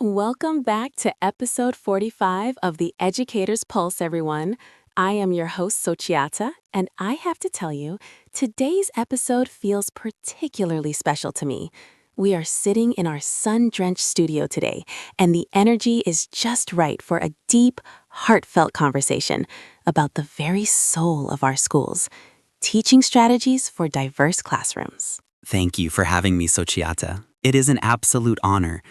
Welcome back to episode 45 of The Educator's Pulse, everyone. I am your host, Sochiata, and I have to tell you, today's episode feels particularly special to me. We are sitting in our sun-drenched studio today, and the energy is just right for a deep, heartfelt conversation about the very soul of our schools, teaching strategies for diverse classrooms. Thank you for having me, Sochiata. It is an absolute honor.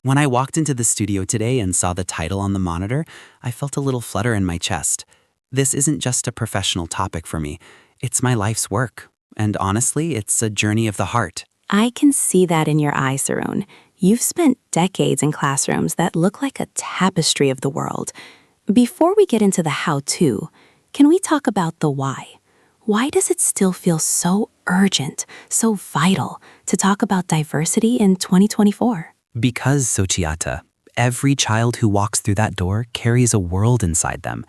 When I walked into the studio today and saw the title on the monitor, I felt a little flutter in my chest. This isn't just a professional topic for me. It's my life's work. And honestly, it's a journey of the heart. I can see that in your eyes, Sarun. You've spent decades in classrooms that look like a tapestry of the world. Before we get into the how-to, can we talk about the why? Why does it still feel so urgent, so vital to talk about diversity in 2024? Because, Sochiata, every child who walks through that door carries a world inside them.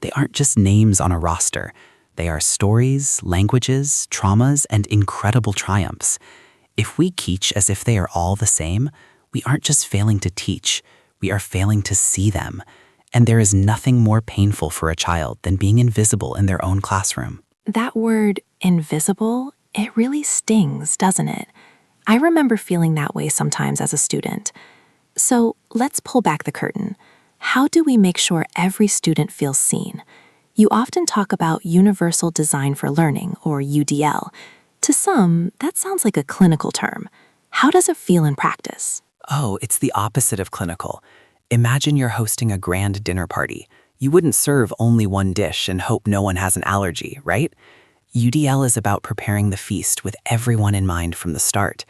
They aren't just names on a roster. They are stories, languages, traumas, and incredible triumphs. If we teach as if they are all the same, we aren't just failing to teach, we are failing to see them. And there is nothing more painful for a child than being invisible in their own classroom. That word, invisible, it really stings, doesn't it? I remember feeling that way sometimes as a student. So let's pull back the curtain. How do we make sure every student feels seen? You often talk about Universal Design for Learning, or UDL. To some, that sounds like a clinical term. How does it feel in practice? Oh, it's the opposite of clinical. Imagine you're hosting a grand dinner party. You wouldn't serve only one dish and hope no one has an allergy, right? UDL is about preparing the feast with everyone in mind from the start.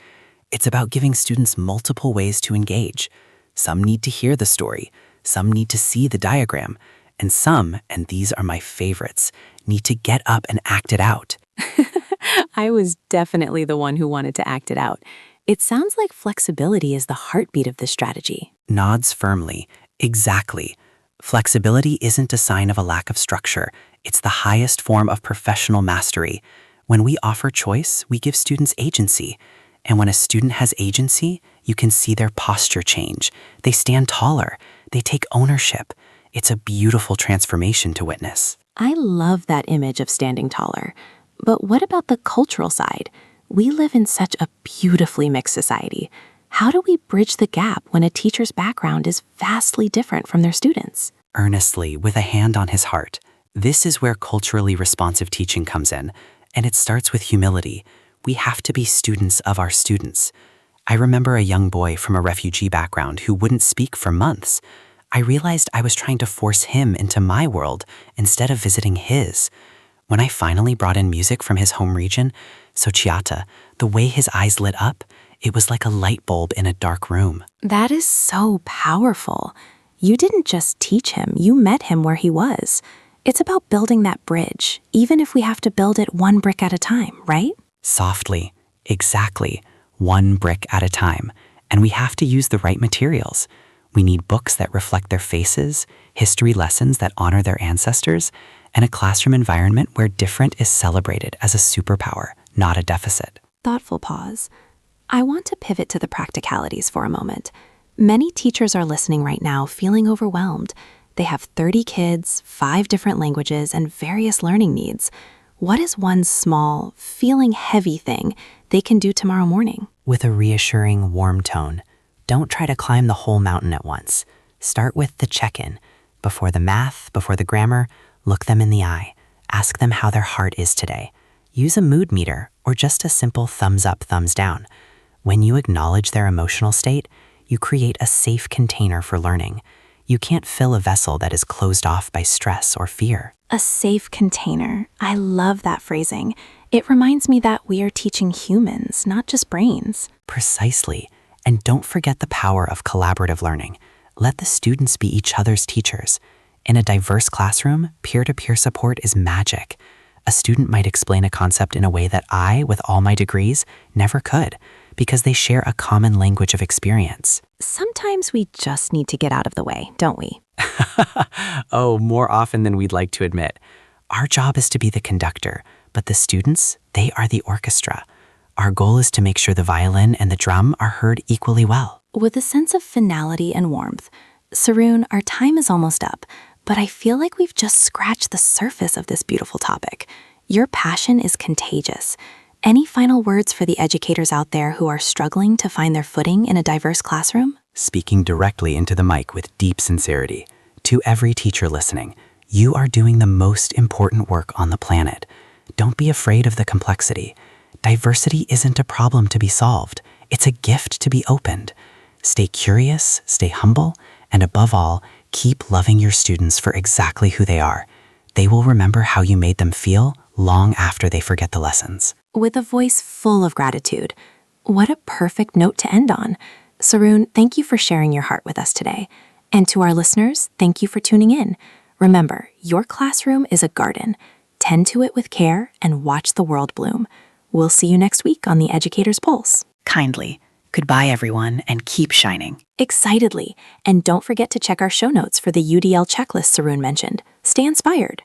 It's about giving students multiple ways to engage. Some need to hear the story, some need to see the diagram, and some, and these are my favorites, need to get up and act it out. I was definitely the one who wanted to act it out. It sounds like flexibility is the heartbeat of this strategy. Nods firmly. Exactly. Flexibility isn't a sign of a lack of structure. It's the highest form of professional mastery. When we offer choice, we give students agency. And when a student has agency, you can see their posture change. They stand taller. They take ownership. It's a beautiful transformation to witness. I love that image of standing taller. But what about the cultural side? We live in such a beautifully mixed society. How do we bridge the gap when a teacher's background is vastly different from their students? Earnestly, with a hand on his heart. This is where culturally responsive teaching comes in, and it starts with humility. We have to be students of our students. I remember a young boy from a refugee background who wouldn't speak for months. I realized I was trying to force him into my world instead of visiting his. When I finally brought in music from his home region, Sochiata, the way his eyes lit up, it was like a light bulb in a dark room. That is so powerful. You didn't just teach him, you met him where he was. It's about building that bridge, even if we have to build it one brick at a time, right? Softly, exactly, one brick at a time. And we have to use the right materials. We need books that reflect their faces, history lessons that honor their ancestors, and a classroom environment where different is celebrated as a superpower, not a deficit. Thoughtful pause. I want to pivot to the practicalities for a moment. Many teachers are listening right now feeling overwhelmed. They have 30 kids, 5 different languages, and various learning needs. What is one small, feeling heavy thing they can do tomorrow morning? With a reassuring, warm tone, don't try to climb the whole mountain at once. Start with the check-in. Before the math, before the grammar, look them in the eye. Ask them how their heart is today. Use a mood meter or just a simple thumbs up, thumbs down. When you acknowledge their emotional state, you create a safe container for learning. You can't fill a vessel that is closed off by stress or fear. A safe container. I love that phrasing. It reminds me that we are teaching humans, not just brains. Precisely. And don't forget the power of collaborative learning. Let the students be each other's teachers. In a diverse classroom, peer-to-peer support is magic. A student might explain a concept in a way that I, with all my degrees, never could, because they share a common language of experience. Sometimes we just need to get out of the way, don't we? Oh, more often than we'd like to admit. Our job is to be the conductor, but the students, they are the orchestra. Our goal is to make sure the violin and the drum are heard equally well. With a sense of finality and warmth, Saroon, our time is almost up, but I feel like we've just scratched the surface of this beautiful topic. Your passion is contagious. Any final words for the educators out there who are struggling to find their footing in a diverse classroom? Speaking directly into the mic with deep sincerity, to every teacher listening, you are doing the most important work on the planet. Don't be afraid of the complexity. Diversity isn't a problem to be solved. It's a gift to be opened. Stay curious, stay humble, and above all, keep loving your students for exactly who they are. They will remember how you made them feel long after they forget the lessons. With a voice full of gratitude. What a perfect note to end on. Saroon, thank you for sharing your heart with us today. And to our listeners, thank you for tuning in. Remember, your classroom is a garden. Tend to it with care and watch the world bloom. We'll see you next week on the Educator's Pulse. Kindly, goodbye everyone, and keep shining. Excitedly. And don't forget to check our show notes for the UDL checklist Saroon mentioned. Stay inspired.